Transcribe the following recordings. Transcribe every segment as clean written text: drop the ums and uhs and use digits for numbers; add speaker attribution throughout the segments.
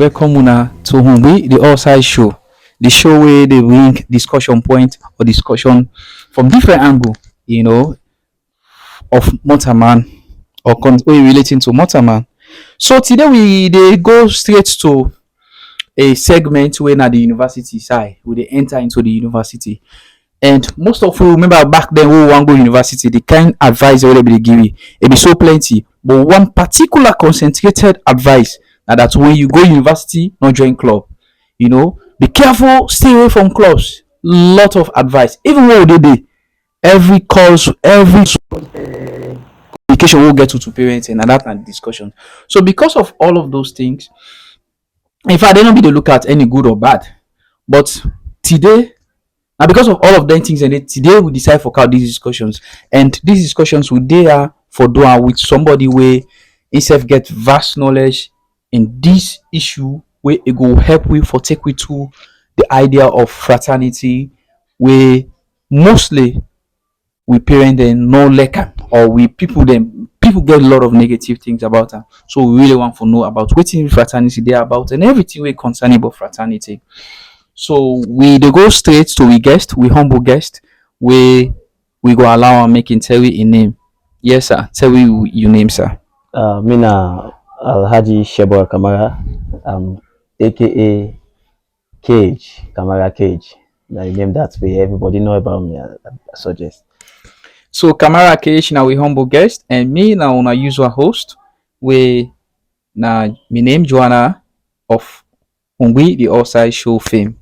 Speaker 1: Welcome una to HUNGBE-THE All-Side Show, the show where they bring discussion point or discussion from different angle, of Motorman or relating to Motorman. So today we they go straight to a segment where na the university side, we they enter into the university. And most of you remember back then we want go university, the kind advice wey they give you, it be so plenty. But one particular concentrated advice na that when you go university, not join club. Be careful, stay away from clubs. Lot of advice. Even when they dey, every calls, every communication will get to parents and that and discussion. So because of all of those things, in fact, they don't be the look at any good or bad. But today, and because of all of them things, and today we decide for these discussions, and these discussions we they are for doing with somebody where himself get vast knowledge in this issue, where it go help we for take we to the idea of fraternity, where mostly we parent them no like am, or we people get a lot of negative things about them. So we really want to know about what fraternity they are about and everything we concerning about fraternity. So we dey go straight to we guest, we humble guest, we go allow am make him tell we in name. Yes, sir. Tell we your name, sir.
Speaker 2: Mina Alhaji Shebo Kamara, aka KAGE, Kamara KAGE. The name that way everybody know about me, I suggest.
Speaker 1: So Kamara KH now we humble guest and me now on a usual host. We na my name Joanna of HUNGBE-THE All-Side Show fame.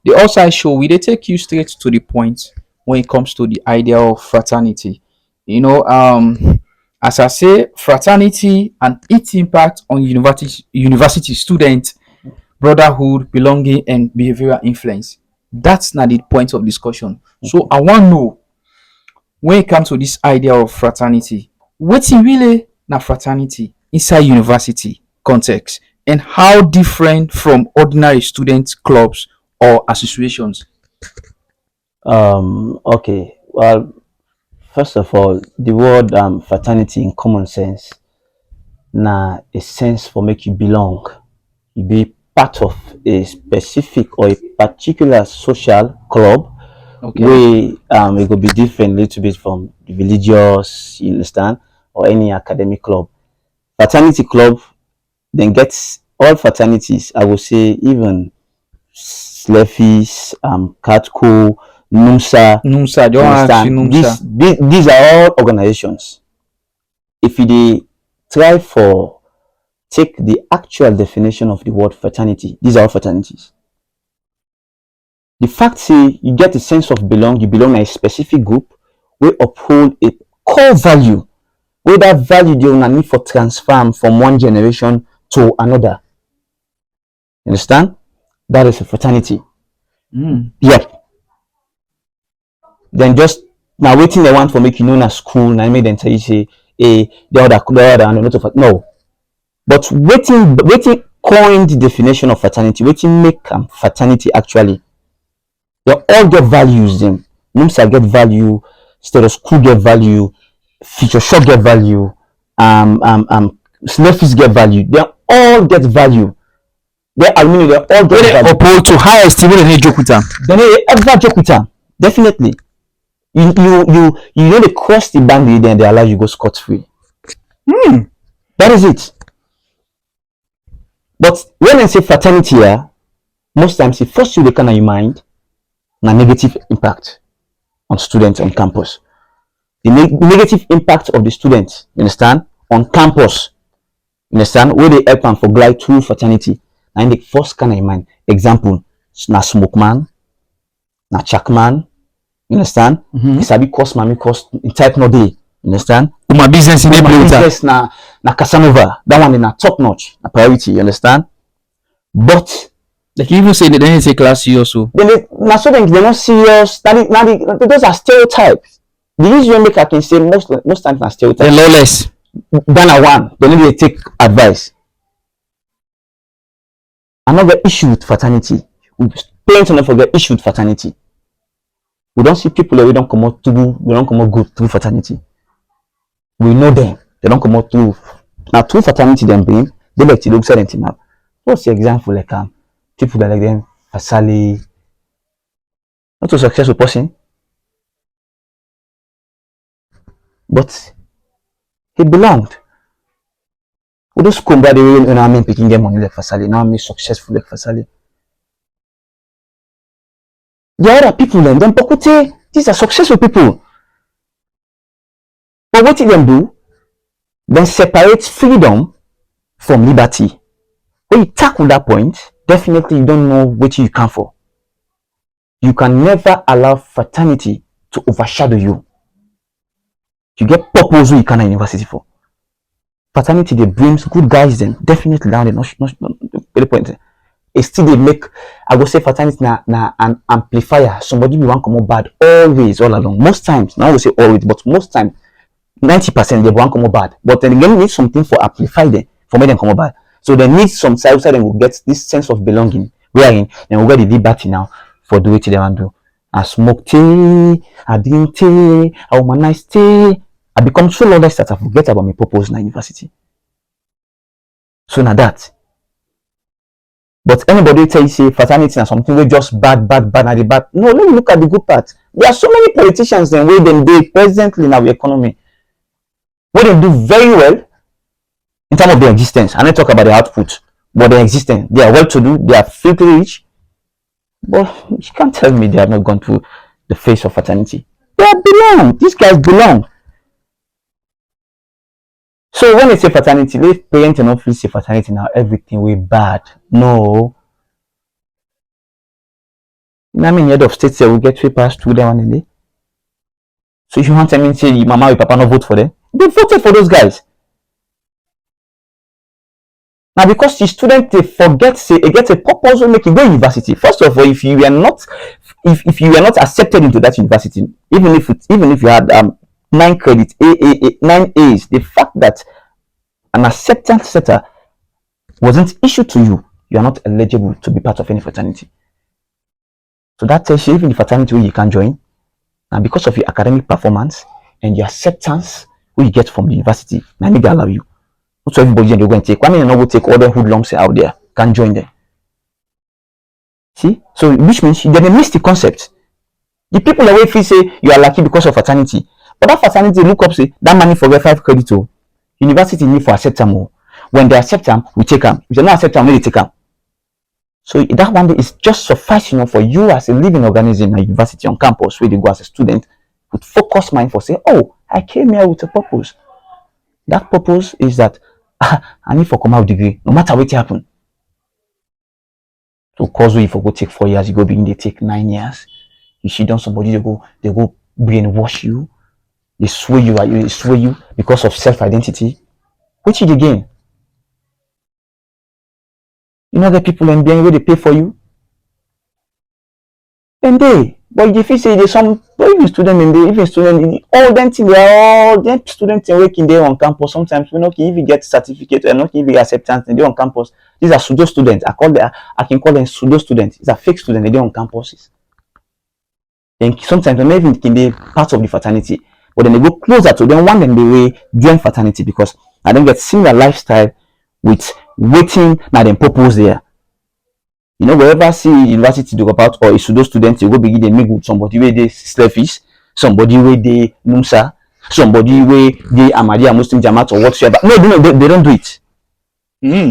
Speaker 1: The All-Side Show we dey take you straight to the point when it comes to the idea of fraternity. As I say, fraternity and its impact on university student brotherhood, belonging, and behavioral influence. That's not the point of discussion. So I want to know when it comes to this idea of fraternity, what's really na fraternity inside university context and how different from ordinary student clubs or associations.
Speaker 2: Okay. Well, first of all, the word fraternity in common sense, na a sense for make you belong. You be part of a specific or a particular social club.
Speaker 1: Okay.
Speaker 2: Where it could be different a little bit from the religious, you understand, or any academic club. Fraternity club then gets all fraternities, I would say, even Slefis, Katko, NUMSA.
Speaker 1: NUMSA, don't ask you NUMSA.
Speaker 2: These are all organizations. If you try for take the actual definition of the word fraternity, these are all fraternities. The fact say you get a sense of you belong to a specific group, we uphold a core value, where that value they will need for transform from one generation to another. You understand? That is a fraternity. Yep. Then just now waiting they want for make you know na school, now make them tell you say the other and not of no. But waiting coined the definition of fraternity, waiting make fraternity actually. They all get values them. NUMSA get value, status quo get value, future shock get value, Slefis get value. They all get value. They all get value.
Speaker 1: Opposed to highest even they joke with them.
Speaker 2: Then they ever joke with them. Definitely. You know they cross the boundary then they allow you go scot free. That is it. But when I say fraternity here, most times the first thing they come in your mind na negative impact on students on campus. The negative impact of the students, you understand, on campus, you understand, where they help them for glide through fraternity. And the first kind of mind, example, na smoke man, na check man, you understand? It's a big cost, man, cost in type no day, you understand?
Speaker 1: My business in the
Speaker 2: business na Casanova, that one is na top notch, na priority, you understand? But
Speaker 1: they can even say they didn't take class C also.
Speaker 2: They're not serious. Those are stereotypes. The reason make I can say most times are stereotypes.
Speaker 1: They're lawless.
Speaker 2: Than a one, they need to take advice. Another issue with fraternity. Parents don't forget issue with fraternity. We don't see people that we don't come out good through fraternity. We know them. They don't come out through. Now through fraternity them bring, they like to look certain up. What's the example like people that like them Asali, not a successful person, but he belonged. We those come by the way when I mean picking them money like Fasali, now I'm successful like Fasali. There are people then Pokute, these are successful people. But what did them do? Then separate freedom from liberty. When you tackle that point, definitely you don't know what you can for. You can never allow fraternity to overshadow you. You get purpose you can at university for. Fraternity they brings good guys then definitely down there. Not the point. It still they make I go say fraternity na an amplifier. Somebody will want come out bad always all along. Most times, now I will say always, but most times 90% they want come out bad. But then again, need something for amplify them for make them come out bad. So they need some side so they will get this sense of belonging. Wherein then we get the liberty now for do what they want to do. I smoke tea, I drink tea, I humanize tea. I become so lawless that I forget about my purpose in university. So now that. But anybody tell you say fraternity is something we just bad, and the bad. No, let me look at the good part. There are so many politicians then where them they presently in our economy. Where they do very well in terms of their existence. I don't talk about the output, but their existence. They are well to do, they are filthy rich. But you can't tell me they have not gone through the face of fraternity. They belong. These guys belong. So when they say fraternity, they parents and not say fraternity now, everything we bad. No. I mean, head of state say we get papers through them one day. So if you want to say mama or papa not vote for them, they voted for those guys. Now because the student they forget say it gets a purpose to make you go university. First of all, if you are not if you are not accepted into that university, even if you had 9 credits, 9 A's, the fact that an acceptance letter wasn't issued to you, you are not eligible to be part of any fraternity. So that tells you even the fraternity where you can join, and because of your academic performance and your acceptance where you get from the university, now they allow you. Not so everybody they go and take. Why mean not go take all the hoodlums out there can join them. See, so which means they miss the concept. The people that feel say you are lucky because of fraternity, but that fraternity look up say that money for 5 credit to university need for accept them more. When they accept them, we take them. If they don't accept them, we take them. So that one day is just sufficient for you as a living organism at university on campus where you go as a student with focused mind for say, oh, I came here with a purpose. That purpose is that I need for come out degree, no matter what happen. So cause if you go take 4 years, you go begin they take 9 years. You see down somebody they go brainwash you, they sway you because of self-identity. Which is the gain? You know the people in being where they pay for you? And but if you say there's some even student and they even student all them thing they are all them students working there on campus. Sometimes we not even get certificate and not even acceptance and they on campus. These are pseudo students. I can call them pseudo students. These are fake students, they on campuses. Then sometimes they even can be part of the fraternity, but then they go closer to them one and they will join fraternity because I don't get similar lifestyle with waiting now them purpose there. You know, wherever see university talk about or a pseudo student, you go begin they make with somebody where they selfish, somebody where they Numsa, somebody where they Ahmadiyya Muslim Jamaat or whatsoever. No, they don't do it.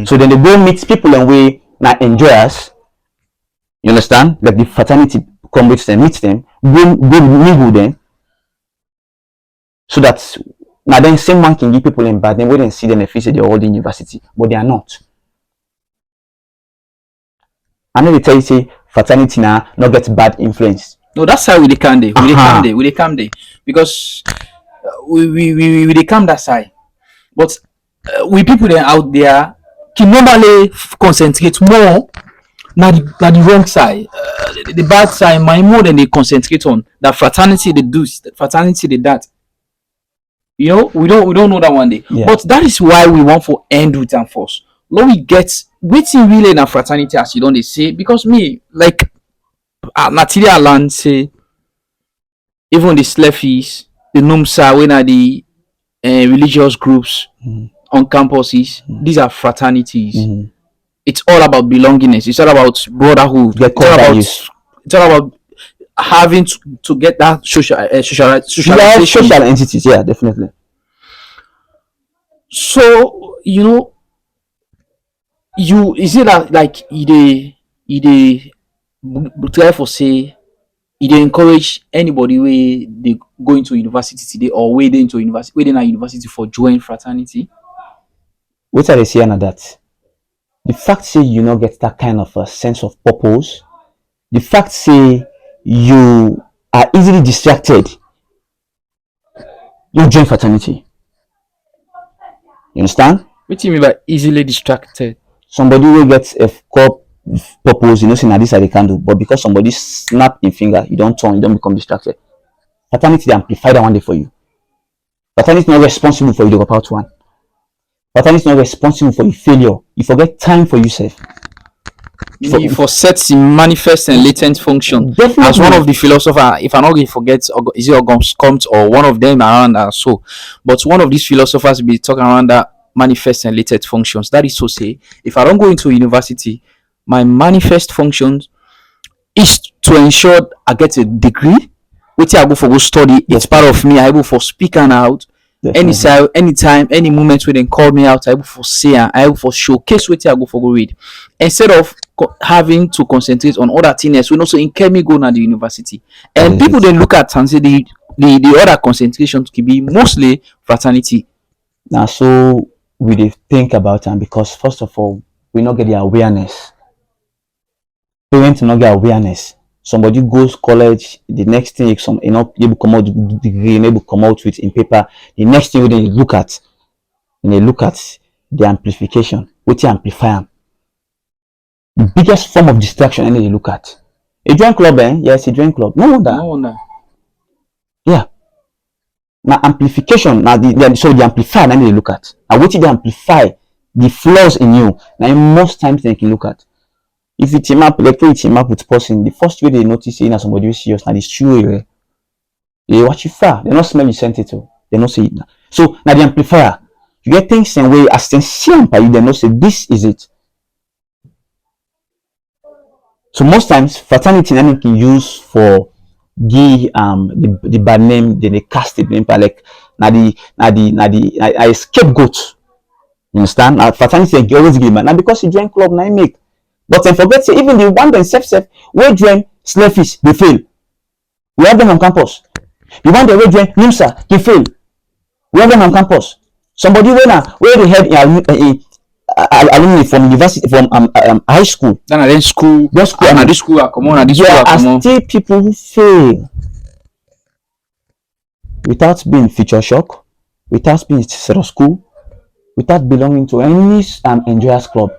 Speaker 2: So then they go meet people and we now enjoyers. You understand? Like the fraternity come with them, meet them, go mingle them, so that now then same one can give people in bad. Then we don't see them if they're all in university, but they are not. I know they tell you say fraternity now not get bad influence.
Speaker 1: No, that's how we dey calm dey. We dey calm dey because we dey calm that side. But we people then out there can normally concentrate more na the wrong side. The bad side, my more than they concentrate on that fraternity they do, fraternity they that. You know, we don't know that one day.
Speaker 2: Yeah.
Speaker 1: But that is why we want for end with and force. Let we get waiting really in a fraternity as you don't they say because me like material land say even the sleffies, the numsa when are the religious groups on campuses, these are fraternities. it's all about belongingness. It's all about brotherhood.
Speaker 2: Get called by use.
Speaker 1: It's all about having to get that
Speaker 2: You are
Speaker 1: socialization.
Speaker 2: social entities, yeah, definitely.
Speaker 1: So you is it that like they try for say e dey encourage anybody wey dey go into university today or wey dey into university wey dey na university for join fraternity?
Speaker 2: What are they saying at that? The fact say you not get that kind of a sense of purpose, the fact say you are easily distracted, you join fraternity. You understand?
Speaker 1: Wetin you mean by easily distracted?
Speaker 2: Somebody will get a core purpose, you know, say now this are the candle, but because somebody snap in finger, you don't turn, you don't become distracted. Fraternity they amplify that one day for you. Fraternity is not responsible for you to go out one. Fraternity is not responsible for your failure. You forget time for yourself.
Speaker 1: You for sets in manifest and latent function.
Speaker 2: Definitely.
Speaker 1: As one of the philosophers, if I not forget, is it Comte or one of them around that so, but one of these philosophers be talking around that manifest and latent functions. That is to say, if I don't go into university, my manifest functions is to ensure I get a degree, which I go for go study. It's part of me. I able for speaking out. Anytime, any moment when they call me out, I able for say and I able for showcase what I go for go read. Instead of having to concentrate on other things, we also in me go na the university. And people then look at and say the other concentrations could be mostly fraternity.
Speaker 2: Now, so we dey think about them because first of all, we not get the awareness. Parents not get awareness. Somebody goes college, the next thing some able come out with degree, able come out with in paper. The next thing they look at, when they look at the amplification, which amplify them. The biggest form of distraction and they look at. A joint club, yes, a joint club. No wonder. Yeah. Now amplification, now the amplifier and they look at. And what they amplify the flaws in you. Now most times they can look at. If you team up, like you team up with person, the first way they notice you somebody who's serious, now it's true. They watch you far, they not smell you sent it to, they not see it now. So now the amplifier, you get things in way as they see you, they not say this is it. So most times fraternity and can use for give the bad name, then they cast the blame like the scapegoat. You understand? Now fraternity they always give man. Now because you join club now you make. But then forget say even the one themselves we join slavish they fail. We have them on campus. The one they join NIMSA they fail. We have them on campus. Somebody where they had alumni from university from high school.
Speaker 1: Then school. This school and this school are common. This school are common.
Speaker 2: There are still people who fail without being feature shock, without being set of school, without belonging to any enjoyers club.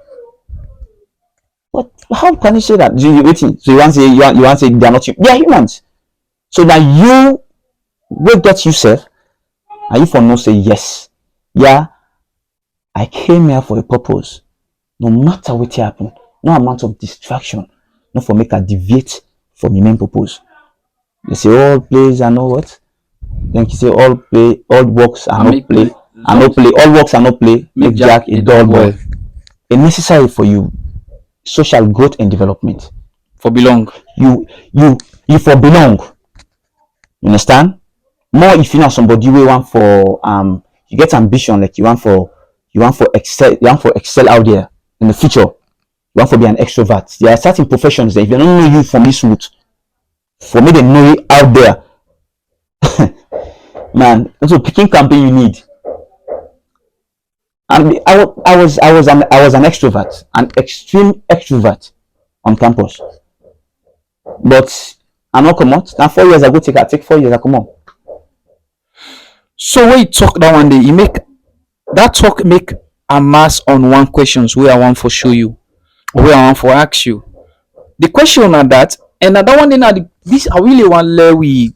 Speaker 2: But how can you say that? You waiting? So you want to say they are not they are humans. So that you will get yourself and you for no say yes. Yeah, I came here for a purpose. No matter what happen, no amount of distraction, not for make a deviate from the main purpose. They say all plays are not what? Then you say all play, all works are not play, and no play, all works are not play, make Jack a dull boy. It's necessary for you social growth and development.
Speaker 1: For belong. You
Speaker 2: for belong. You understand? More if you know somebody we want for you get ambition like you want for excel out there in the future. You want to be an extrovert. There are certain professions that if they don't know you from this route, for me they know you out there. Man, that's a picking campaign you need. And I was an extrovert, an extreme extrovert on campus. But I'm not come out. Now 4 years ago, take 4 years I come out.
Speaker 1: So when you talk that one day, you make that talk make a mass on one questions where I want for show you, where I want for ask you. The question on that, and that one day now this I really want let we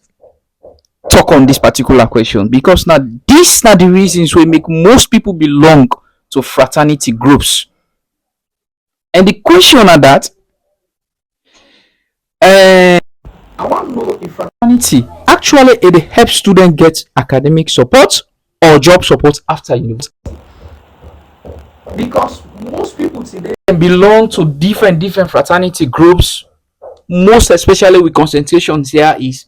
Speaker 1: talk on this particular question because now these are the reasons we make most people belong to fraternity groups. And the question on that, I want to know if fraternity actually it helps students get academic support or job support after university. Because most people today belong to different fraternity groups, most especially with concentrations here is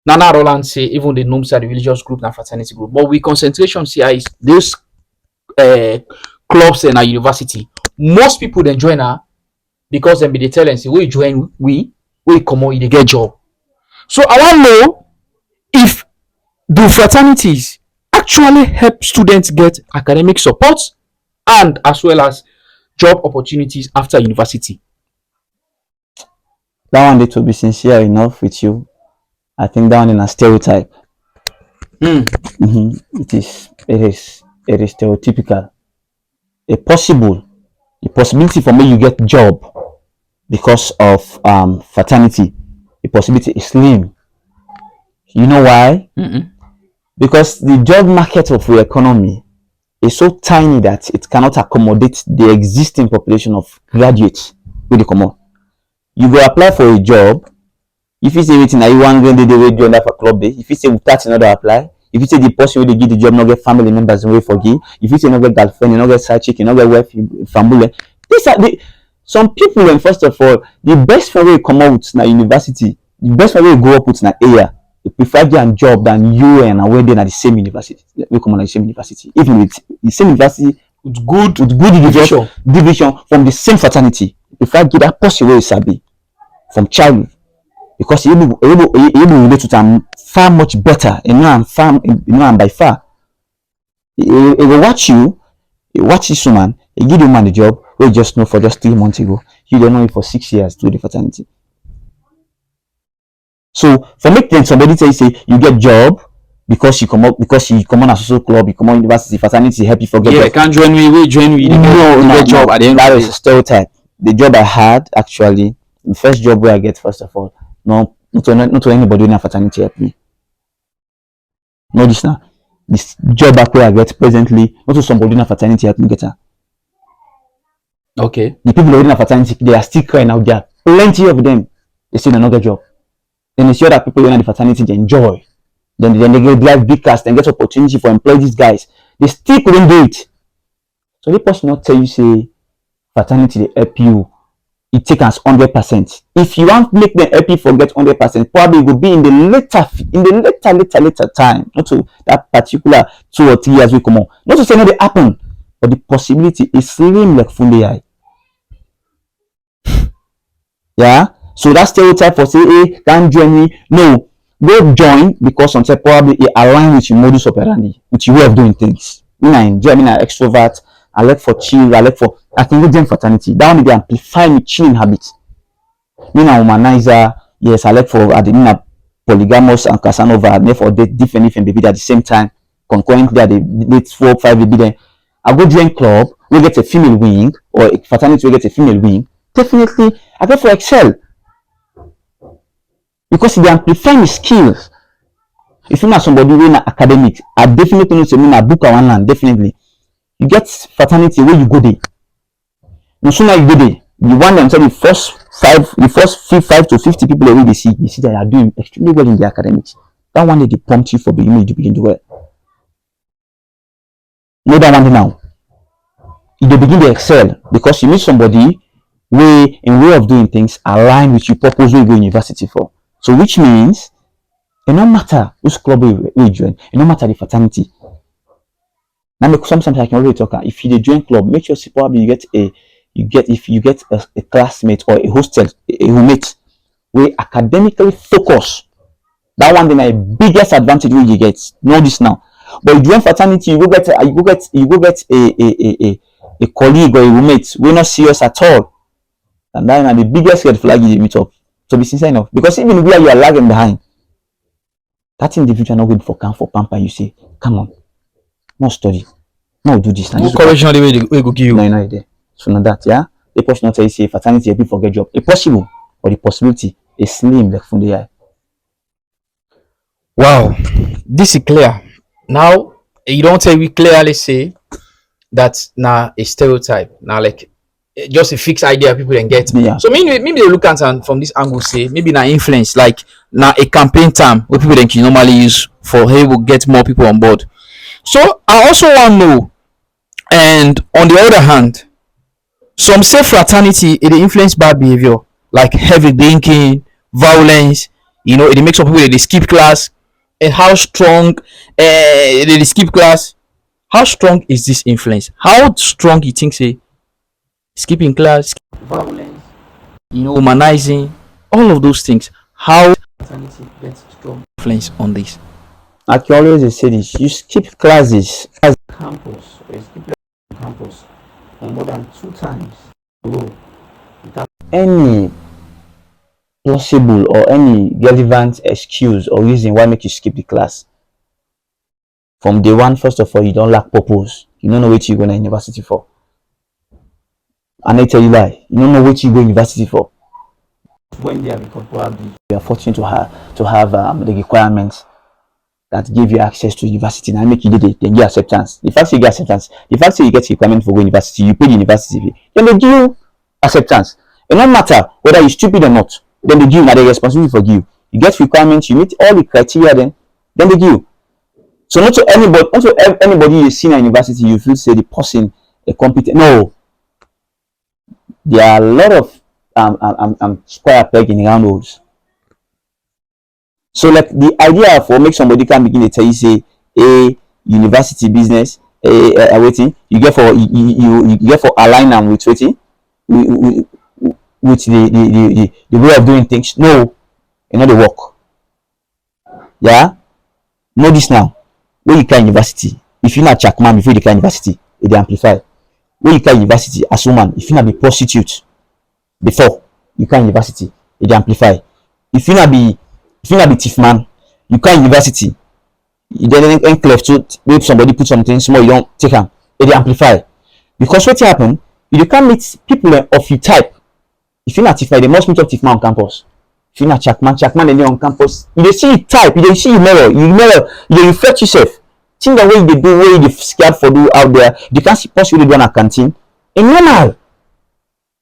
Speaker 1: Nana Roland say even the NUMSA, the religious group and fraternity group, but with concentrations here is those clubs in our university. Most people then join her because then be they tell and say we join we come out, they get job. So I want to know if do fraternities actually help students get academic support and as well as job opportunities after university.
Speaker 2: That one, to be sincere enough with you, I think that one is a stereotype. It is stereotypical. A possibility for me you get job because of fraternity. The possibility is slim. You know why? Because the job market of the economy is so tiny that it cannot accommodate the existing population of graduates with the common. You go apply for a job. If you say everything, you want to do join that for club day. If you say without another apply, if you say the person will give the job, not get family members away for give. If you say not get girlfriend, you not get side chick, you not get wife, family. These are the some people. When first of all, the best for way come out na university, the best for way grow up with na area. They prefer get job than you and where they at the same university. We come on the same university. Even with the same university, with good division from the same fraternity. Prefer get that person where you sabi from childhood. Because you relate to them far much better, and by far. He will watch you, this woman, he give the man the job, we just know for just 3 months ago. You don't know it for 6 years to the fraternity. So for me, then somebody say you get job because you come on a social club, you come on university, fraternity help you forget.
Speaker 1: Yeah, can't join me, we join me.
Speaker 2: No, job at the end. That is a stereotype. The job I had actually, the first job where I get first of all. No, not to anybody in a fraternity help me. No, this now. This job I get presently, not to somebody in a fraternity help me get her.
Speaker 1: Okay.
Speaker 2: The people in a fraternity, they are still crying out there. Plenty of them, they still don't get job. Then they see other people in the fraternity, they enjoy. Then they get drive big cast and get opportunity for employ these guys. They still couldn't do it. So they person not tell you say fraternity they help you. It takes us 100%. If you want to make them happy forget 100%, probably it will be in the later time, not to that particular 2 or 3 years we come on. Not to say no they happen, but the possibility is slim like funny eye. Yeah. So that stereotype for say, hey, can't join me. No, go join because sometimes probably it align with your modus operandi, with your way of doing things. I enjoy, I'm an extrovert. I like for chill. I can go join fraternity. That one they amplify my chilling habits. Me na womanizer. Yes, I like for a polygamous and Casanova. And therefore date different baby at the same time. Concurrently, they date 4 or 5 baby. Then I go join club. We get a female wing or a fraternity. We get a female wing. Definitely, I go for excel because they amplify my skills. If you know somebody who na academic, I definitely know me na book one land definitely. You get fraternity where you go there. No sooner you go there, you want them to the first 5 to 50 people that they see, you see that they are doing extremely well in the academics. That one day they prompt you for the image to begin to well. No that one now. You begin to excel because you meet somebody way of doing things align with your purpose where you go university for. So which means it no matter which club you join, it no matter the fraternity. Now, sometimes I can already talk. If you join club, make sure probably you get a classmate or a hostel, a roommate, where academically focus. That one, my biggest advantage you get. Know this now. But you join fraternity, you go get a colleague or a roommate. We're not serious at all, and that is the biggest red flag you meet up. To be sincere enough, because even where you are lagging behind, that individual not going for camp for pamper. You say, come on. No study, no do this.
Speaker 1: No correction the way we go give you.
Speaker 2: No idea. So now that the person not tell you say fraternity help you forget job. It's possible, but the possibility is slim like from the eye.
Speaker 1: Wow, this is clear. Now you don't tell we clearly say that now a stereotype. Now like just a fixed idea people can get.
Speaker 2: Yeah.
Speaker 1: So maybe they look at and from this angle say maybe now influence like now a campaign term where people can normally use for hey will get more people on board. So I also want to know, and on the other hand, Some say fraternity it dey influence bad behaviour like heavy drinking, violence. E dey make some people dey skip class. And how strong dey dey skip class? How strong is this influence? How strong you think say skipping class, violence, humanizing, all of those things? How fraternity gets strong influence on this?
Speaker 2: I can always say this: you skip classes as campus, or you skip campus for more than 2 times without any possible or any relevant excuse or reason why make you skip the class. From day one, first of all, you don't lack purpose. You don't know what you go to university for. And I tell you lie, you don't know what you go to university for. When they are, because probably you are fortunate to have the requirements that give you access to university and make you then get acceptance. The fact you get acceptance, the fact that you get requirement for going to university, you pay the university fee, then they give you acceptance. It no matter whether you're stupid or not, then they give you, now they're responsible for you. You get requirements, you meet all the criteria, then they give you. So not to anybody you see in university, you feel say the person a competent. No, there are a lot of square peg in round holes. So like the idea for make somebody can begin to tell you say a university business, waiting you get for you get for align them with waiting with the way of doing things. No, you know the work. Yeah, know this now. When you can university, if you not check man before you can university, it amplify. When you can university as woman, if you not be prostitute before you can university, it amplify. If you not be thief man, you can university. You then enclave to if somebody put something small, you don't take them. It amplify. Because what happen, you can't meet people of your type. If you not thief man, they must meet up thief man on campus. If you not check man then on campus. You see type, you see you mirror, you reflect yourself. Think the way they do, way they scared for do out there, you can't see possibly do on a canteen. It's normal.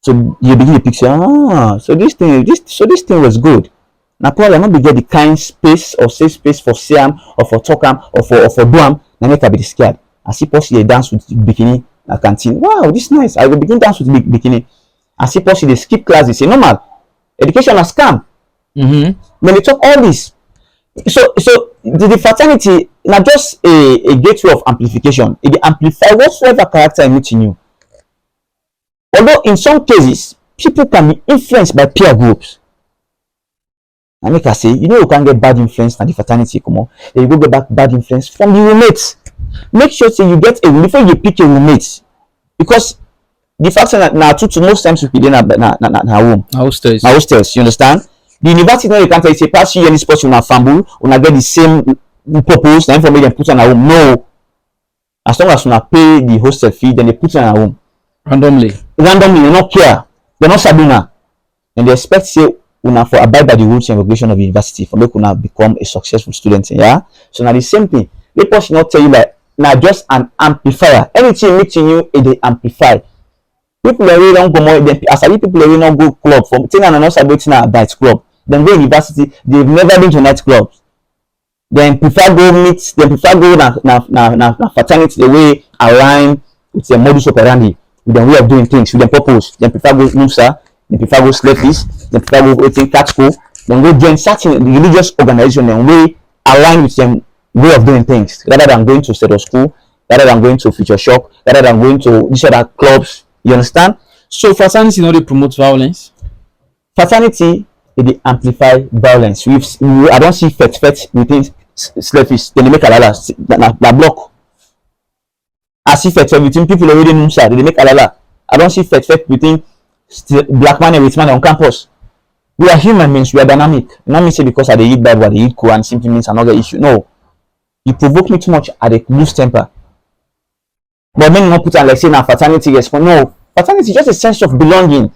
Speaker 2: So you begin to picture, so this thing was good. Now probably not be get the kind space or safe space for Siam or for Tokam or for Duam, now make I be scared. I see possibly they dance with bikini at canteen. Wow, this is nice. I will begin dance with bikini. I see possibly they skip classes. It's normal. Education a scam. When they talk all this, so the fraternity not just a gateway of amplification. It amplify whatsoever character I meet in you. Although in some cases people can be influenced by peer groups. And make I say, you can get bad influence from the fraternity. Come on, then you go get back bad influence from the roommates. Make sure say you get before you pick a roommate, because the fact that now to most times we be na home. Hostels, you understand? The university now you can't tell you say pass you any sports you na fumble, una get the same purpose, and for me them put on a home. No, as long as you pay the hostel fee, then they put on a home randomly. They not care. They not sabina, and they expect say una for abide by the rules and regulation of the university for make una become a successful student. Yeah. So now the same thing. They person not tell you like now just an amplifier. Anything meeting you, it amplify. People really don't go more. As I people really don't go club from thing and not celebrating a night club. Then go university, they've never been to night clubs. Then prefer go meet, they prefer go na fraternity the way align with their modus operandi, with their way of doing things, with their purpose. Then prefer go Musa, then prefer go Slepies, then prefer go eating cat school, then go join certain religious organization and way align with them way of doing things, rather than going to Sedo school, rather than going to Future Shock, rather than going to these other clubs. You understand?
Speaker 1: So fraternity not promote violence.
Speaker 2: Fraternity they amplify violence. I don't see fet within Slepies. Then they make alala na block. I see fet between people already in Musa. They make alala. I don't see fet between black man and white man on campus. We are human beings. We are dynamic. Not me say because I they eat bad, what they eat cool, and simply means another issue. No, you provoke me too much, I they lose temper. But men not put on like saying a fraternity response. No, fraternity is just a sense of belonging.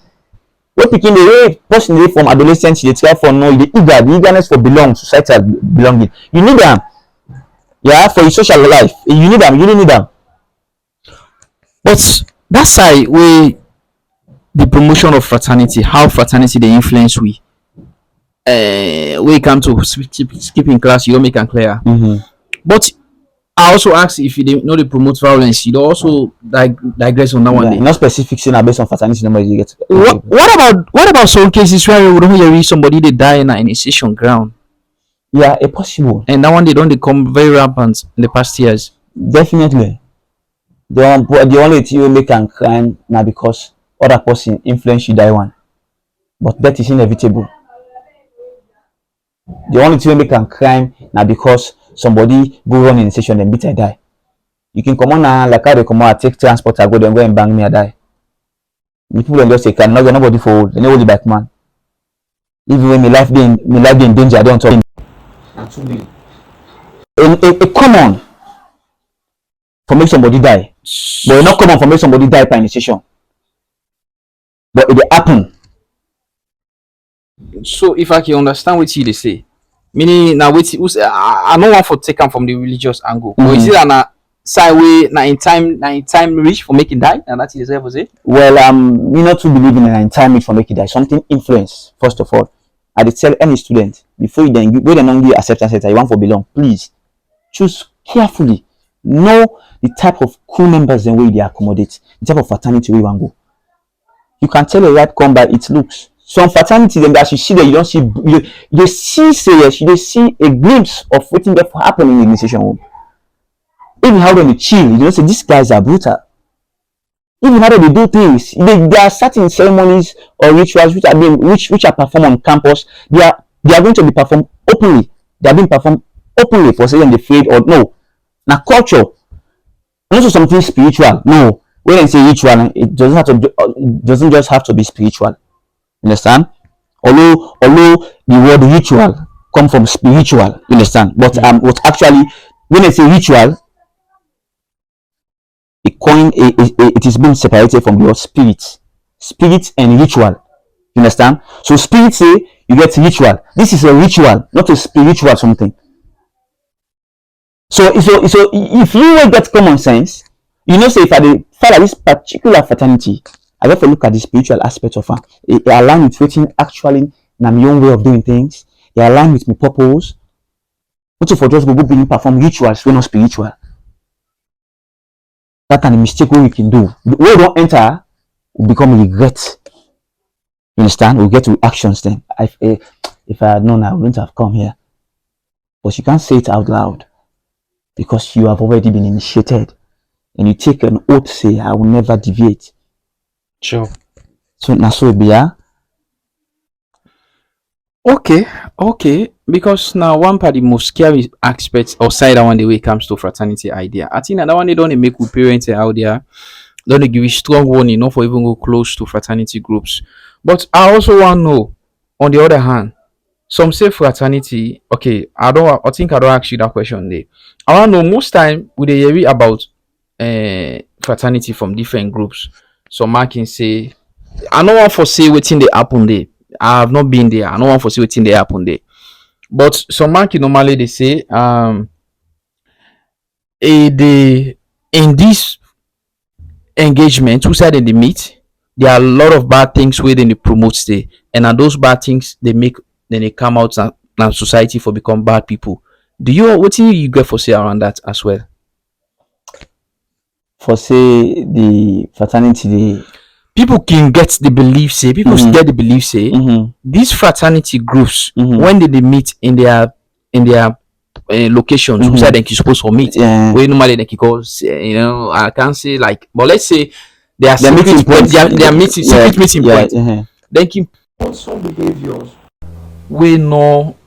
Speaker 2: What picking the way personally from adolescence, they try for no the eagerness for societal belonging. You need them, yeah, for your social life. You need them, you really need them.
Speaker 1: But that side where the promotion of fraternity, how fraternity they influence we come to skipping class, you don't make it clear. But I also ask if you know they promote violence. You also digress on that one
Speaker 2: Yeah,
Speaker 1: day.
Speaker 2: not specific saying based on fraternity number you get.
Speaker 1: What about some cases where we don't hear somebody they die in an initiation ground?
Speaker 2: Yeah, a possible.
Speaker 1: And that one they don't become very rampant in the past years.
Speaker 2: Definitely. The only thing you make an crime now because other person influence you die one. But that is inevitable. The only thing you make an crime now because somebody go run in a station and beat I die. You can come on now like how they come out, take transport, I go then go and bang me I die. The people just say can not get nobody for they hold the back man. Even when my life be in danger, I don't talk. A common for make somebody die. But it's not common for make somebody die by initiation. But it happen.
Speaker 1: So if I can understand what you they say, meaning now wait, I don't want to take them from the religious angle. But is it an side way na in time reach for making die? And that's the say?
Speaker 2: Well, me not to believe in time reach for making die. Something influence, first of all. I did tell any student before you then go and give acceptance letter you want for belong, please choose carefully. Know the type of crew members and way they accommodate, the type of fraternity we want go. You can tell a right come by its looks. Some fraternity then as you see there, you don't see you see serious, you see a glimpse of what thing that happen in the initiation room. Even how they chill, you know, say these guys are brutal. Even how they do things, there are certain ceremonies or rituals which are performed on campus. They are going to be performed openly. They are being performed openly for saying the faith or no. Now culture, not something spiritual. No, when I say ritual, it doesn't just have to be spiritual. Understand? Although the word ritual come from spiritual, you understand? But what actually when I say ritual, it is being separated from your spirit and ritual. You understand? So spirit say you get ritual. This is a ritual, not a spiritual something. So if you get common sense, you know say if I follow this particular fraternity, I have to look at the spiritual aspect of it. It align with waiting actually my own way of doing things. It align with my purpose. Not for just go being perform rituals when not spiritual. That kind of mistake we can do. The way we don't enter will become regret. You understand? We'll get to actions then. If I had known, I wouldn't have come here. But you can't say it out loud because you have already been initiated, and you take an oath, say, "I will never deviate."
Speaker 1: Sure.
Speaker 2: So now, so be yeah.
Speaker 1: Okay. Because now one part the most scary aspects or side that one the way it comes to fraternity idea. I think that one they don't make with parents out there. Don't give you strong warning not for even go close to fraternity groups. But I also want to know, on the other hand, some say fraternity. Okay, I think I don't ask you that question there. I want to know most time we they hear about fraternity from different groups. Some man can say, I don't want to say waiting they happen there. I have not been there. I don't want to see waiting they happen there. But some man can normally they say they in this engagement who said they meet, there are a lot of bad things where they promote stay, and are those bad things they make then they come out and society for become bad people. Do you what do you get for say around that as well?
Speaker 2: For say the fraternity,
Speaker 1: People can get the belief say get the belief say these fraternity groups when they meet in their locations who said they supposed to meet where normally they go I can't say like but let's say their meeting point their meeting secret meeting point then can put some behaviors we no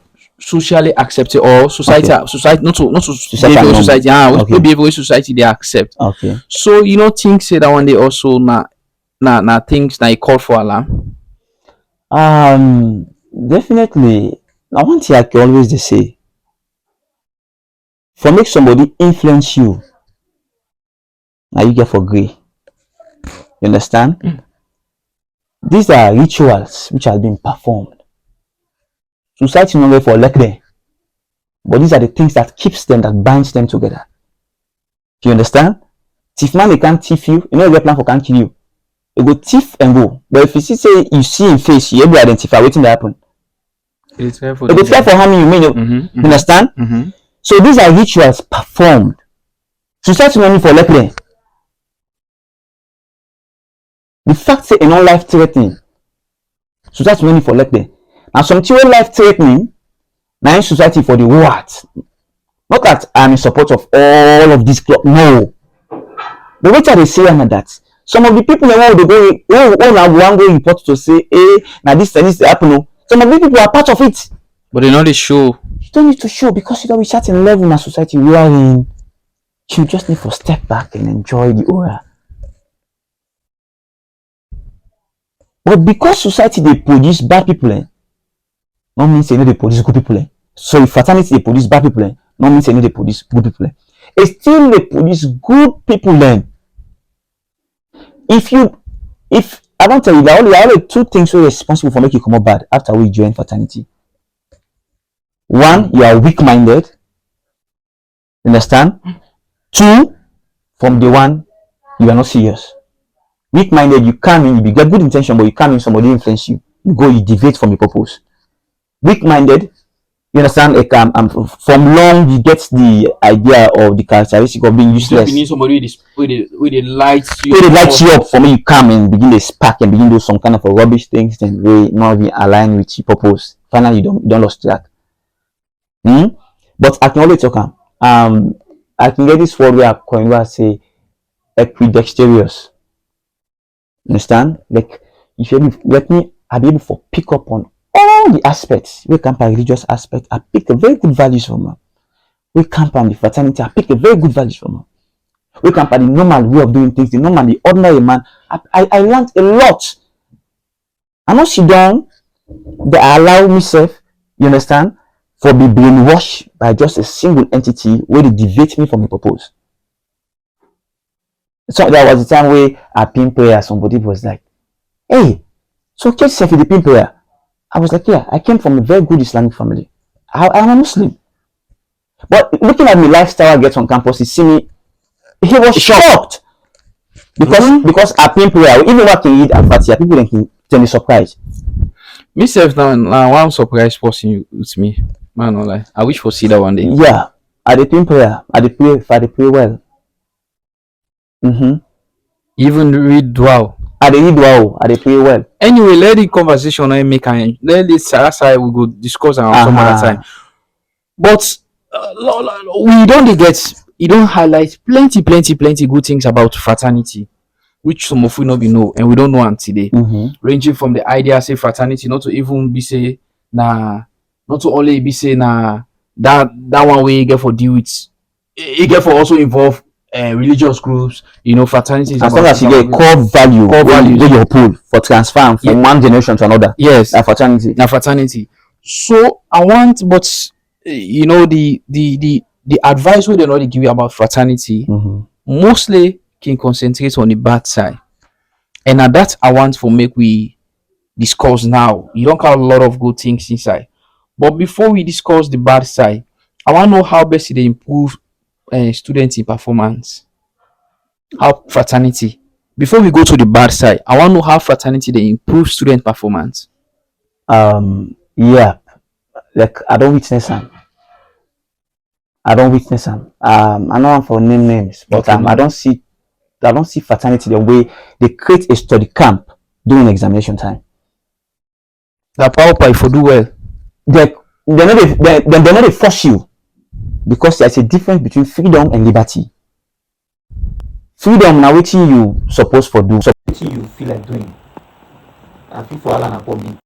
Speaker 1: socially accepted or society not to behavior society behavior society they accept.
Speaker 2: Okay.
Speaker 1: So you know things say that one day also na things na e call for alarm.
Speaker 2: Definitely. Now one thing I can always dey say, for make somebody influence you, now you get for grey. You understand? These are rituals which are being performed. Society no way for elect them, but these are the things that keeps them, that binds them together. Do you understand? Thief man they can't thief you. You know your plan for can't kill you. You go thief and go. But if you say you see in face, you able to identify waiting to happen.
Speaker 1: It
Speaker 2: go try for harming you, you understand? So these are rituals performed Society no need for let them. The fact say e no life threatening, society no need for let them. Na something wey life threatening, na in society for the what? Not that I'm in support of all of this club, no. But what I dey say na that some of the people wey dey go wey wan go report to say, na this dey happen o. Some of the people are part of it.
Speaker 1: But they know they show.
Speaker 2: You don't need to show because you don't reach certain level in a society we are in. You just need to step back and enjoy the aura. But because society they produce bad people, no means they know they produce good people. So if fraternity they produce bad people, no means they know they produce good people. It still they produce good people then. If I don't tell you that only two things were responsible for making you come up bad after we join fraternity. One, you are weak-minded. Understand? Two, from the one, you are not serious. Weak-minded, you come in, you get good intention, but you come in, somebody influence you. You go, you deviate from your purpose. Weak-minded, you understand? Like, from long, you get the idea of the characteristic of being useless.
Speaker 1: You need somebody who they light you.
Speaker 2: Who they light you up for me, you come and begin to spark and begin to do some kind of a rubbish things, then we not be aligned with your purpose. Finally, you don't lose track. But I can always talk. I can get this word where I coin where I say equidexterious. Understand? Like if you let me, I'll be able to pick up on all the aspects. We camp on religious aspect. I pick a very good values from her. We camp on the fraternity. I pick a very good values from her. We camp on the normal way of doing things. The normal, the ordinary man. I learned a lot. I'm not sit down. They allow myself. You understand? For be brainwashed by just a single entity where they deviate me from the purpose. So there was a time where I pin prayer, somebody was like, hey, so KAGE self the pin prayer. I was like, yeah, I came from a very good Islamic family. I'm a Muslim. But looking at my lifestyle I get on campus, he see me, he was shocked. Because I pin prayer, even when I can read Al-Fatiha, people can tell me surprised.
Speaker 1: Myself now one surprise person with me. Man, no lie. I wish for see that one day.
Speaker 2: Yeah, I dey pin prayer. I dey pray well.
Speaker 1: Even read dua.
Speaker 2: I dey read dua. I dey pray well.
Speaker 1: Anyway, let the conversation make an let this side we go discuss some other time. But we don't get you don't highlight plenty good things about fraternity, which some of we not be know and we don't know until today. Ranging from the idea say fraternity not to even be say not to only be say that one way you get for deal with you get for also involve religious groups, fraternities.
Speaker 2: As long as you get core value where you pull for transfer from one generation to another.
Speaker 1: Yes.
Speaker 2: Fraternity.
Speaker 1: So I want, but the advice we they already give you about fraternity mostly can concentrate on the bad side. And at that I want for make we discuss now. You don't have a lot of good things inside. But before we discuss the bad side, I want to know how best they improve students in performance. How fraternity. Before we go to the bad side, I want to know how fraternity they improve student performance.
Speaker 2: Yeah, like I don't witness them. I don't want for name names, but
Speaker 1: Okay.
Speaker 2: I don't see fraternity the way they create a study camp during examination time.
Speaker 1: That power if you do well.
Speaker 2: They're not force you because there's a difference between freedom and liberty. Freedom now wetin you supposed for do, wetin you feel like doing. And people allow na problem.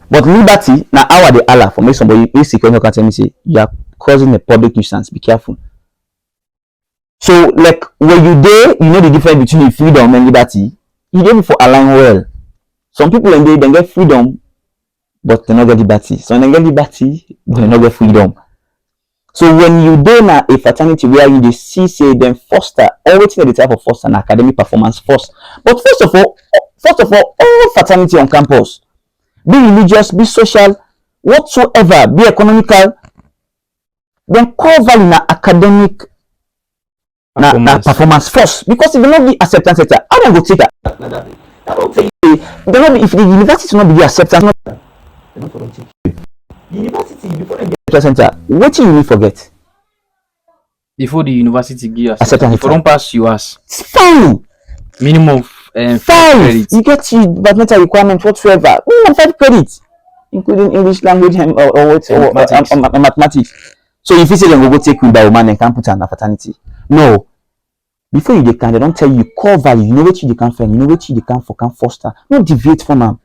Speaker 2: But liberty now how are they allow for make somebody insecure can tell me say you are causing a public nuisance. Be careful. So like when you there, you know the difference between freedom and liberty. You dey for align well. Some people when they get freedom, but they not get liberty. So when they get liberty, they not get freedom. So when you do na a fraternity where you see say them foster everything at the type of foster an academic performance first. But first of all fraternity on campus, be religious, be social, whatsoever, be economical, then call value na academic performance first. Because if they not be acceptance center, how dem go take that? If the university not be the acceptance, university before they get center, what you need forget?
Speaker 1: before the university give you
Speaker 2: Acceptance
Speaker 1: if you
Speaker 2: letter.
Speaker 1: don't pass UAS,
Speaker 2: It's fine.
Speaker 1: minimum of 5
Speaker 2: 5.
Speaker 1: credits.
Speaker 2: You get your departmental requirement whatsoever. Minimum 5 credits, including English language or mathematics. So if you say then go take with by woman and can't put an fraternity. No. Before you can, they don't tell you core value. You know what you can find. You know what you can foster. Don't deviate from them.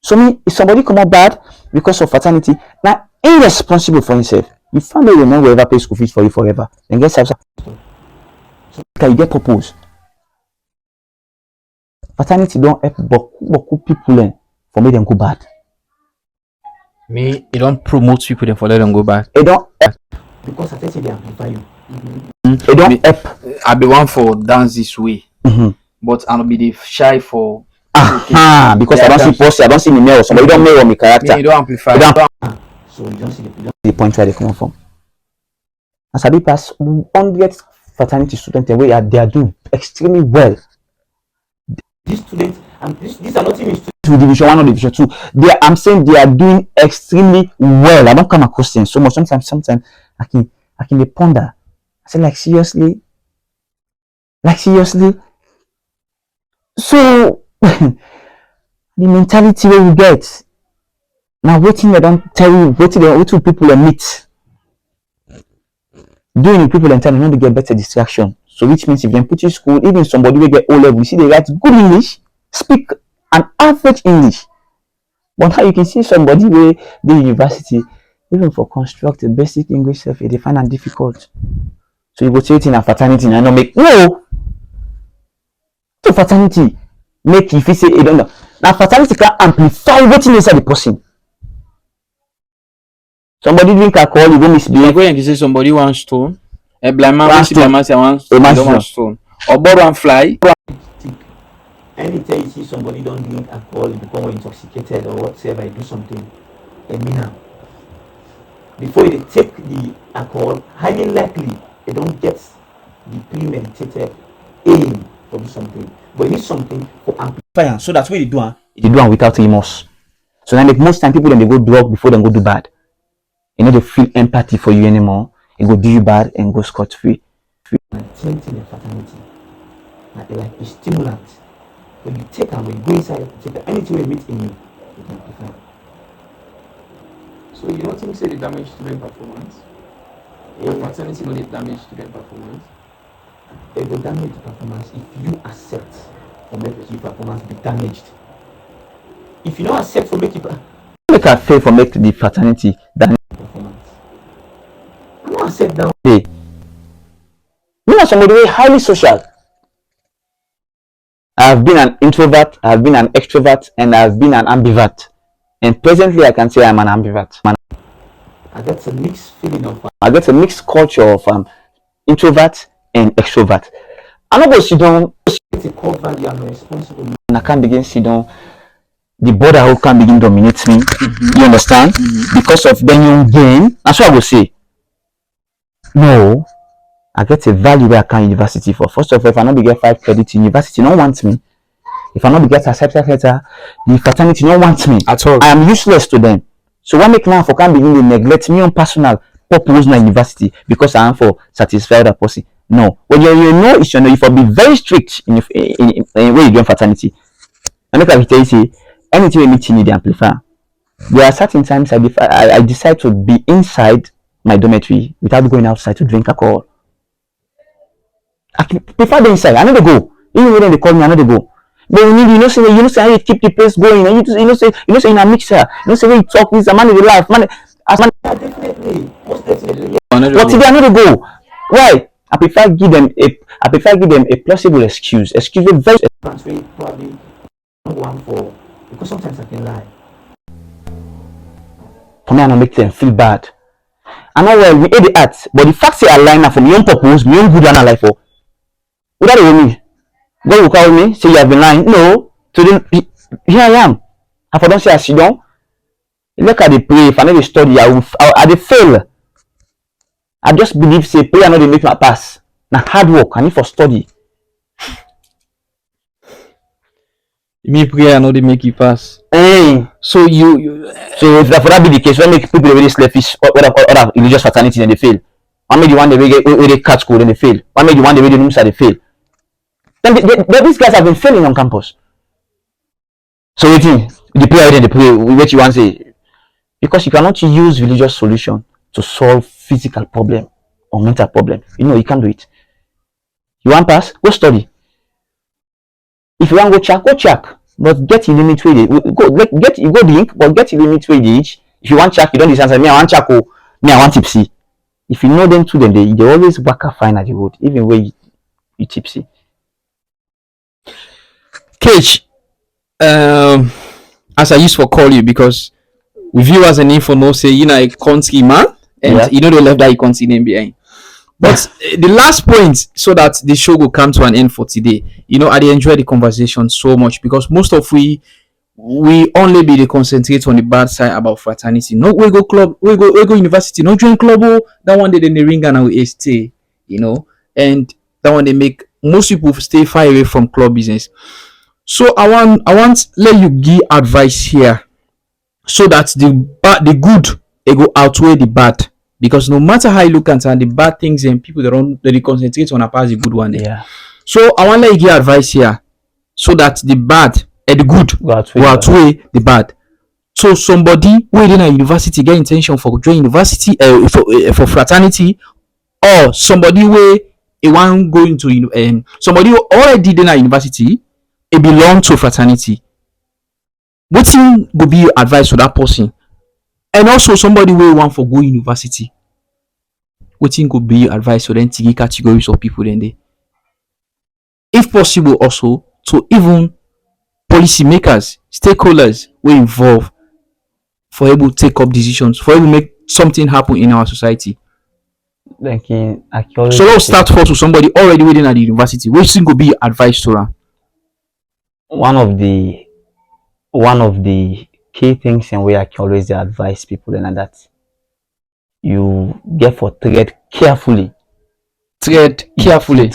Speaker 2: So me, if somebody come out bad because of fraternity, now irresponsible for himself. You find a woman will ever pay school fees for you forever. Then get self. So can you get purpose? Fraternity don't help beaucoup people for me them go bad.
Speaker 1: Me, it don't promote people then for let them go back.
Speaker 2: It don't help because fraternity they amplify you. It don't help.
Speaker 1: I be one for dance this way, but I'll be the shy for.
Speaker 2: Because I don't see post, I don't see the mirror. Somebody don't mirror my character.
Speaker 1: You don't amplify.
Speaker 2: So you don't see the point where they come from. As I do pass 100 fraternity students away, they are doing extremely well. These students, and these are not even students with division 1 or division 2. I'm saying they are doing extremely well. I don't come across them so much. Sometimes I can ponder. I say like seriously. So the mentality we get now, waiting they don't tell you, waiting people meet. Doing it people and tell you to get better distraction. So which means if they put you school, even somebody will get O level, you see they write good English, speak an average English. But how you can see somebody where the university, even for construct a basic English self, they find it difficult. So you go to it in a fraternity and not make no. So fraternity make if you say you don't know. Now fraternity can amplify what's inside the person. Somebody drink alcohol, you go misbehave.
Speaker 1: Go and say somebody one stone. A blind man, one stone. Or borrow and fly.
Speaker 2: Anytime you see somebody don't drink alcohol, you become intoxicated or whatever, you do something. Before they take the alcohol, highly likely they don't get the premeditated aim for do something. But you need something for amplify. So that's what they do. They do without remorse. So then most time people then they go drug before they go do bad. You know they feel empathy for you anymore. It go do you bad and go scot free. Same thing in fraternity. Like a stimulant. When you take them, when you go inside, take anything you meet in you, you can amplify.
Speaker 1: So you don't think say the damage student performance? Fraternity no dey damage student performance?
Speaker 2: It will damage the performance if you accept for make your performance be damaged. If you don't accept for make a fail for make the fraternity damage performance. You don't accept that way. You know somebody who is highly social. I have been an introvert, I have been an extrovert, and I have been an ambivert. And presently I can say I'm an ambivert. I get a mixed feeling of I get a mixed culture of introvert and extrovert. I know go sit down, it's a core value, I'm responsible. And I can't begin sit down. The borderhood can begin dominate me. You understand? Because of then you gain. That's what I will say. No, I get a value where I can university for. First of all, if I not get 5 credits, university don't want me. If I not get accepted letter, the fraternity don't want me
Speaker 1: at all.
Speaker 2: I am useless to them. So what make now for can begin to neglect me on personal purpose na university because I am for satisfy that person. No. When you know it's you for be very strict in way you do fraternity. And look at it, say anything we meet you need the amplifier. There are certain times I decide to be inside my dormitory without going outside to drink alcohol. I prefer the inside. I never go. Even when they call me, I never go. But we need, you know, say how you keep the place going. And you know, say in a mixer. You know, say when you talk, this a man will laugh. Man, as man, definitely. But if they are not go, why? I prefer give them a plausible excuse. Excuse me, very probably one for because sometimes I can lie. For me, I don't make them feel bad. I know well we ate the art, but the fact say I lie now for my own purpose, my own good and I lie for. What are you mean? God will call me, say you have been lying. No, today here I am. If I don't say I sit down, look at the pray. If I never study, I dey fail. I just believe say prayer not dey make my pass. Now hard work, I need for study.
Speaker 1: Me prayer no dey make you pass.
Speaker 2: Hey. So if that be the case, when make people already selfish, other religious fraternity then they fail. One make the one they catch school and they fail. One make the one they NUMSA they fail. Then these guys have been failing on campus. So waiting, the prayer they pray, what you want to say? Because you cannot use religious solution to solve physical problem or mental problem. You can't do it. You want pass? Go study. If you want go check. But get in limit where go drink, but get in limit where each. If you want check, you don't listen. Me, I want check. Me, I want tipsy. If you know them to them, they always work a fine at the road, even when you tipsy.
Speaker 1: KAGE, as I used to call you, because with you as an info know say a country man, and they left that country name behind. But the last point, so that the show will come to an end for today. I enjoy the conversation so much, because most of we only be the concentrate on the bad side about fraternity. No, we go club, we go university, no join club. That one they then the ring and we stay, and that one they make most people stay far away from club business. So I want let you give advice here, so that the good they go outweigh the bad. Because no matter how you look at the bad things and people they concentrate on past the good one.
Speaker 2: Yeah.
Speaker 1: So I want to let you give advice here, so that the bad and the good will outweigh the bad. So somebody who in a university get intention for join university for fraternity, or somebody where he want go into somebody who already in a university, it belong to fraternity. What will be your advice to that person? And also somebody who want for go university, what could be your advice to them three categories of people then they? If possible, also to even policymakers, stakeholders will involve for able to take up decisions, for able to make something happen in our society. So let's start first with somebody already within at the university. Which thing could be your advice to them?
Speaker 2: One of the key things and way I can always advise people and that you get for tread carefully.
Speaker 1: Tread carefully.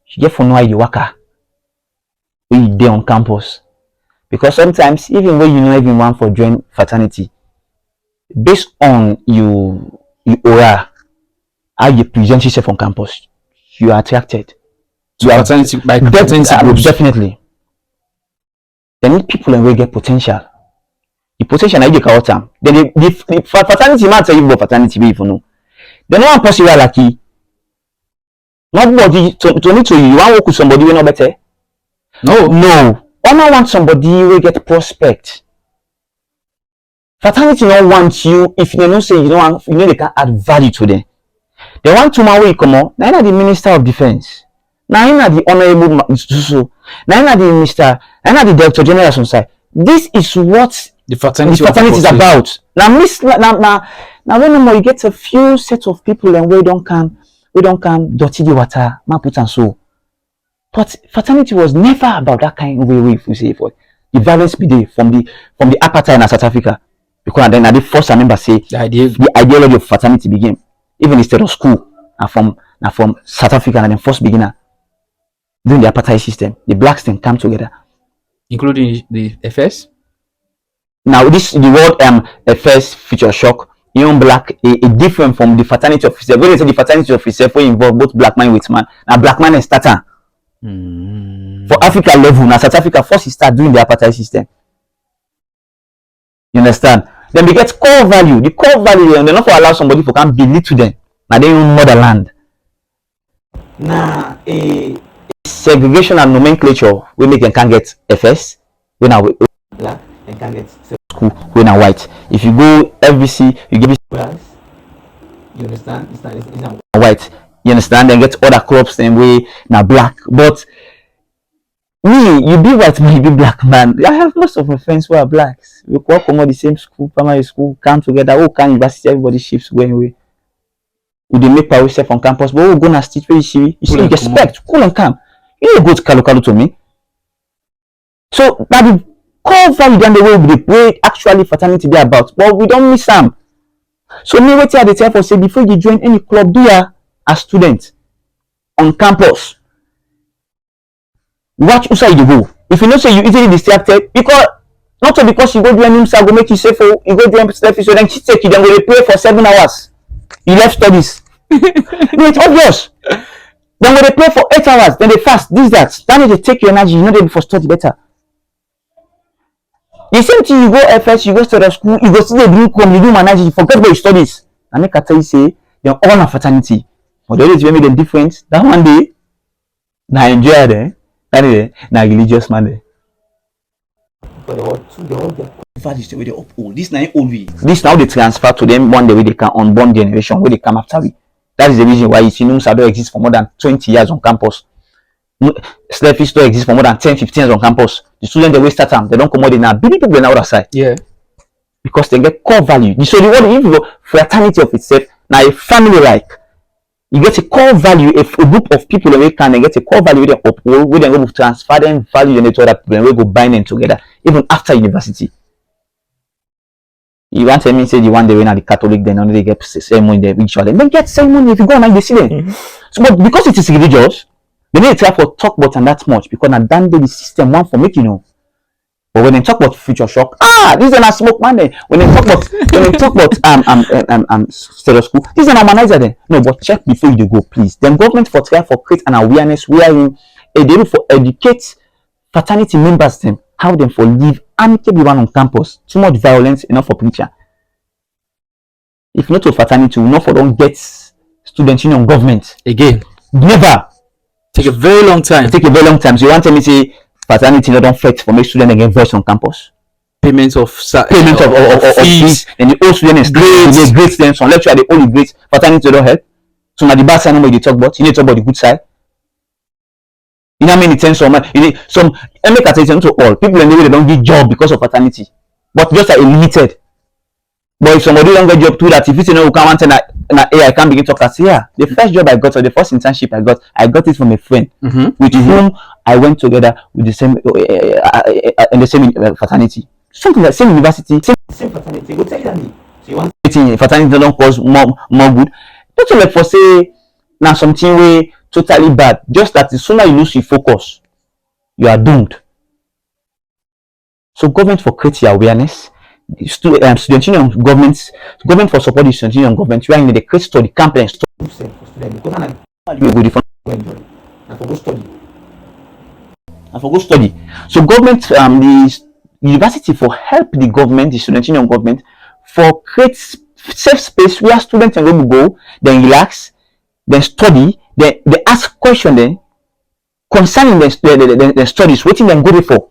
Speaker 2: You get for know how you work when you there on campus. Because sometimes even when you know even want for join fraternity, based on you aura, how you present yourself on campus, you are attracted
Speaker 1: to fraternity by fraternity groups.
Speaker 2: Definitely. They need people and we get potential. The potential I get out time. Then the fraternity man tell you about fraternity be if you know. They no one possible lucky. Nobody to you want work with somebody we know better. No. I want somebody will get prospect. Fraternity don't want you if they don't say they can add value to them. They want to man will come on. Now the Minister of Defense. Now the Honorable now the Minister. Now the Director General on side. This is what
Speaker 1: the fraternity
Speaker 2: is about. Now when you get a few set of people and we don't come dirty the water, man put and so. But fraternity was never about that kind of way if you say for the violence be there from the apartheid in South Africa. Because then the first I remember say the ideology of fraternity began. Even instead of school from South Africa and then first beginner during the apartheid system, the blacks then come together.
Speaker 1: Including the FS?
Speaker 2: Now this the word FS feature shock. Young black a different from the fraternity officer. When they say the fraternity officer we involve both black man with man. Now black man is starter. For Africa level, now South Africa first start doing the apartheid system. You understand? Then we get core value. The core value and they not for allow somebody to come belittle them. Now they own motherland. Now a segregation and nomenclature we make them can't get FS when I black and can't get school when I white. If you go FBC, you give it class. You understand? It's not white. You understand? Then get other crops then way now black. But me, you be white man, you be black man. I have most of my friends who are blacks. We all come out the same school, primary school, come together. Oh, can university, everybody shifts going away. Would they make power self on campus? But we're gonna stitch where you see you expect, cool and calm. You don't go to Kalu to me. So that the core value than the way actually fraternity they about, but we don't miss them. So me wait here the tell for say before you join any club, do ya as student on campus. Watch who side you go. If you know say you easily distracted, because not because you go do NUMSA go make you safe, you go do selfish, so then she take you, then go play for 7 hours. He left studies. No, it's obvious. Then when they pray for 8 hours, then they fast, this, that. That means they take your energy, you know they for study better. The same thing, you go FS, you go to the school, you go see the blue come, you do manage, you forget about your studies. And make I tell you, say, they're all a fraternity. But the only thing make them different, that one day, now enjoy there, that day, now religious man there. But they all get values the way they uphold. This now old way. This now they transfer to them one day where they can unborn generation, where they come after we. That is the reason why you see NUMSA don't exist for more than 20 years on campus. Slurpees don't exist for more than 10, 15 years on campus. The students they waste time, they don't come out now. Big people on the other side.
Speaker 1: Yeah.
Speaker 2: Because they get core value. So the word even fraternity of itself, now a family like. You get a core value, a group of people that can get a core value with them uphold, with them go transfer them value and to other people and we go bind them together, even after university. You want to me say you want the way now the Catholic then only they get ceremony the ritual, then get ceremony if you go and they see them. So but because it is religious, they need to try for talk about and that much because at that day the system want for make you know. But when they talk about future shock, this is a smoke man then. When they talk about status quo, this is an harmonizer then. No, but check before you go, please. Then government for try for create an awareness wherein they able for educate fraternity members them how them for live amicably one on campus. Too much violence enough for preacher. If not to fraternity, we not for don't get student union government
Speaker 1: again.
Speaker 2: Never.
Speaker 1: Take a very long time.
Speaker 2: So you want to me say fraternity no don't fight for make students get voice on campus.
Speaker 1: Payment of
Speaker 2: fees and the old students grades them. Some lecturer the only grades. Fraternity don't help. So now the bad side no you talk about. You need to talk about the good side. You know how many times you need some make attention to all people in the way they don't get job because of fraternity, but just like limited. But if somebody don't get job too, that if you say no, you can't want to I can't begin to talk and say, the first job I got or the first internship I got it from a friend with whom I went together with the same in the same fraternity, something like same university, same fraternity. Go tell you so you want fraternity don't cause more good. Not like for say now something way totally bad. Just that the sooner you lose your focus, you are doomed. So government for creating awareness. Student union government for support the student union government where they create study camp and study for students because you go different and for go study. So government the university for help the government, the student union government for create safe space where students can go, then relax, then study, then they ask question then concerning the studies, waiting them go for.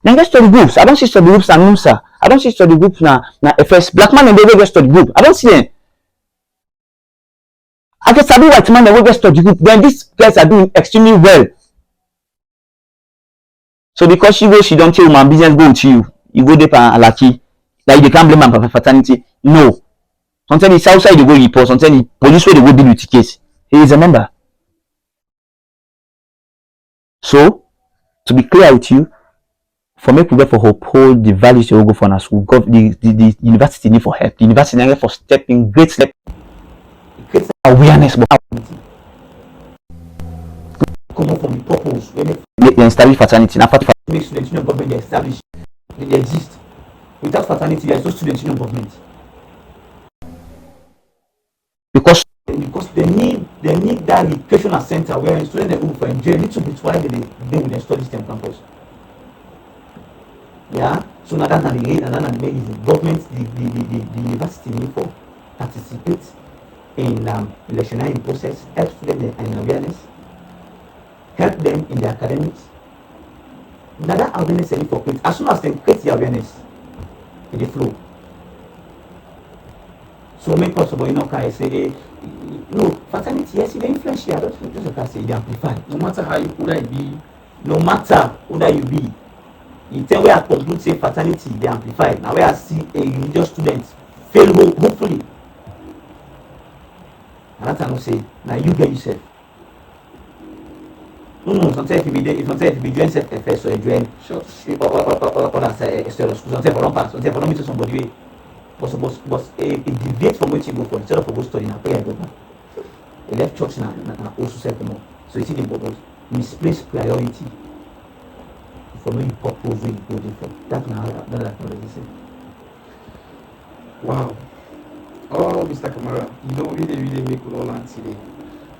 Speaker 2: Then get study groups. I don't see study groups and NUMSA. I don't see study groups na FS. Black man and they get study group. I don't see them. I get study white man and they get study group. Then these guys are doing extremely well. So because she don't tell my business go with you. You go there and lucky. Like they can't blame my fraternity. No. Sometimes it's outside they go report. Sometimes the police way they go deal with the case. He is a member. So to be clear with you, for me to for uphold the values you go for our school, the university need for help. The university need for stepping great step, great awareness about come up from the purpose when they establish fraternity. Now make student union government they establish, they exist. Without fraternity, there is no student union government. Because they need that recreational center where students they go for enjoy a little bit while they with their studies on campus. Yeah, so now that's not the aid and that's not the main reason. Government, the university need for participate in electioneering process, help students in awareness, help them in their academics. Now that awareness is for create. As soon as they create the awareness, it will flow. So make possible, can I say, no, fraternity, yes, it's influential. I don't just like I say, they amplify. No matter how you be, no matter who you be. You tell where I conclude say fraternity they amplify. Now where I see a religious student fail hopefully. And that's how I say now you get yourself. No, sometimes if you be join self-FS or you join or that's external school, sometimes for don't pass, sometimes for don't meet somebody but it deviates from what you go for instead of go study now pay I go now. A left church now also self more. So you see the misplaced priority. For me, purpose really go different. That's not what they say.
Speaker 1: Wow. Mr. Kamara, you don't really make it all land today.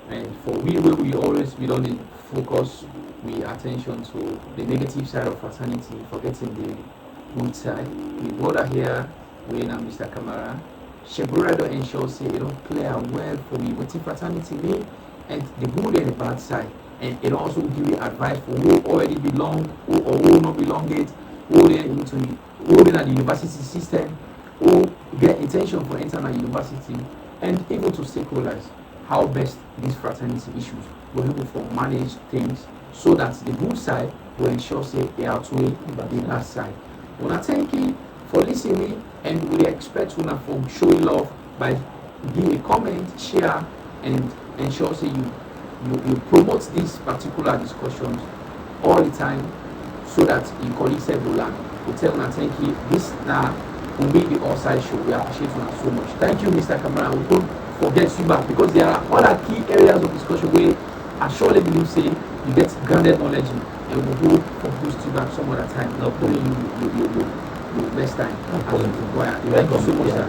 Speaker 1: And for we always we don't focus we attention to the negative side of fraternity, forgetting the good side. We brother here, we and Mr. Kamara. Shebura don't ensure say it don't clear well for me what fraternity mean and the good and the bad side. And it also give you advice for who already belong, who or who not belong it, who they into who in the university system, who get intention for entering university, and even to stakeholders how best these fraternity issues will able to manage things so that the good side will ensure say they outweigh the bad side. Una thank you for listening and we expect una from showing love by give a comment, share and ensure say you promote these particular discussions all the time so that your colleagues will learn. We tell una thank you. This now will be the outside show. We appreciate you so much. Thank you, Mr. Kamara. We don't forget you back because there are other key areas of discussion where I surely believe say you get grounded knowledge in, and we'll go for boost you back some other time. Not only you next time.
Speaker 2: No problem.
Speaker 1: Thank you so much, sir.